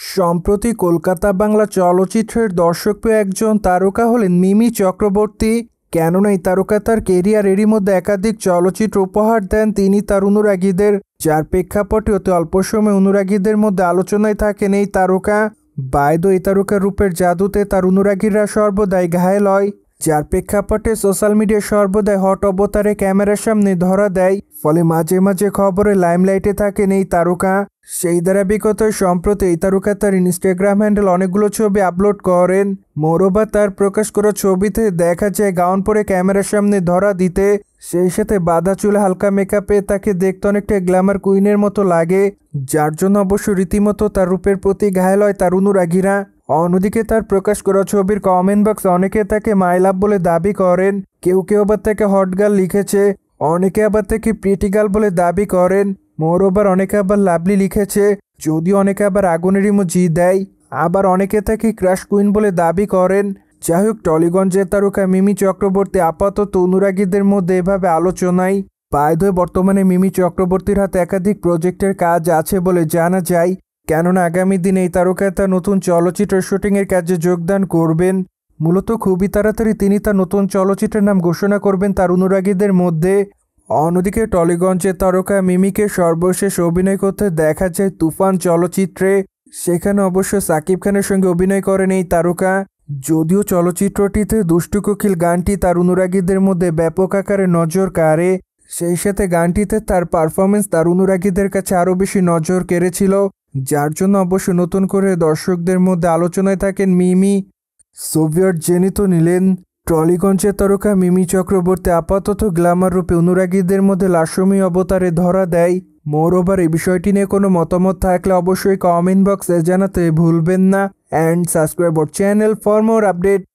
সম্প্রতি কলকাতা বাংলা চলচ্চিত্রের দর্শকপ্রিয় একজন তারকা হলেন মিমি চক্রবর্তী। কেননা এই তারকা তার কেরিয়ারেরই মধ্যে একাধিক চলচ্চিত্র উপহার দেন তিনি তার অনুরাগীদের, যার প্রেক্ষাপটে অতি অল্প সময় অনুরাগীদের মধ্যে আলোচনায় থাকেন এই তারকা। বাইদ এই তারকার রূপের জাদুতে তার অনুরাগীরা সর্বদাই ঘায়েল হয়, যার প্রেক্ষাপটে সোশ্যাল মিডিয়ায় সর্বদাই হট অবতারে ক্যামেরার সামনে ধরা দেয়, ফলে মাঝে মাঝে খবরে লাইমলাইটে থাকেন এই তারকা। সেই ধারাবাহিকতায় সম্প্রতি এই তারকা তার ইনস্টাগ্রাম হ্যান্ডেল অনেকগুলো ছবি আপলোড করেন। মোরোবা তার প্রকাশ করা ছবিতে দেখা যায় গাউন পরে ক্যামেরার সামনে ধরা দিতে, সেই সাথে বাঁধা চুলে হালকা মেকআপে তাকে দেখতে অনেকটা গ্ল্যামার কুইনের মতো লাগে, যার জন্য অবশ্য রীতিমতো তার রূপের প্রতি ঘায়েল হয় তার অনুরাগীরা। অন্যদিকে তার প্রকাশ করা ছবির কমেন্ট বক্সে অনেকে তাকে মাই লাভ বলে দাবি করেন, কেউ কেউ আবার তাকে হট গার্ল লিখেছে, অনেকে আবার তাকে প্রিটি গার্ল বলে দাবি করেন। মোরওভার অনেকে আবার লাভলি লিখেছে, যদিও অনেকে আবার আগুনের ইমোজি দেয়, আবার অনেকে তাকে ক্রাশ কুইন বলে দাবি করেন। যাই হোক, টলিগঞ্জের তারকা মিমি চক্রবর্তী আপাতত অনুরাগীদের মধ্যে এভাবে আলোচনায়। বাধ্য বর্তমানে মিমি চক্রবর্তীর হাতে একাধিক প্রজেক্টের কাজ আছে বলে জানা যায়, কেননা আগামী দিনে এই তারকা তার নতুন চলচ্চিত্রের শুটিংয়ের কাজে যোগদান করবেন। মূলত খুবই তাড়াতাড়ি তিনি তার নতুন চলচ্চিত্রের নাম ঘোষণা করবেন তার অনুরাগীদের মধ্যে। অন্যদিকে টলিগঞ্জের তারকা মিমিকে সর্বশেষ অভিনয় করতে দেখা যায় তুফান চলচ্চিত্রে। সেখানে অবশ্য সাকিব খানের সঙ্গে অভিনয় করেন এই তারকা। যদিও চলচ্চিত্রটিতে দুষ্টু কোকিল গানটি তার অনুরাগীদের মধ্যে ব্যাপক আকারে নজর কাড়ে, সেই সাথে গানটিতে তার পারফরমেন্স তার অনুরাগীদের কাছে আরও বেশি নজর কেড়েছিল, যার জন্য অবশ্য নতুন করে দর্শকদের মধ্যে আলোচনায় থাকেন মিমি। সোভিয়েট জেনে তো নিলেন, টলিগঞ্জের তারকা মিমি চক্রবর্তী আপাতত গ্ল্যামার রূপে অনুরাগীদের মধ্যে লাস্যময়ী অবতারে ধরা দেয়। মোরওভার এই বিষয়টি নিয়ে কোনো মতামত থাকলে অবশ্যই কমেন্ট বক্সে জানাতে ভুলবেন না। And subscribe our channel for more update.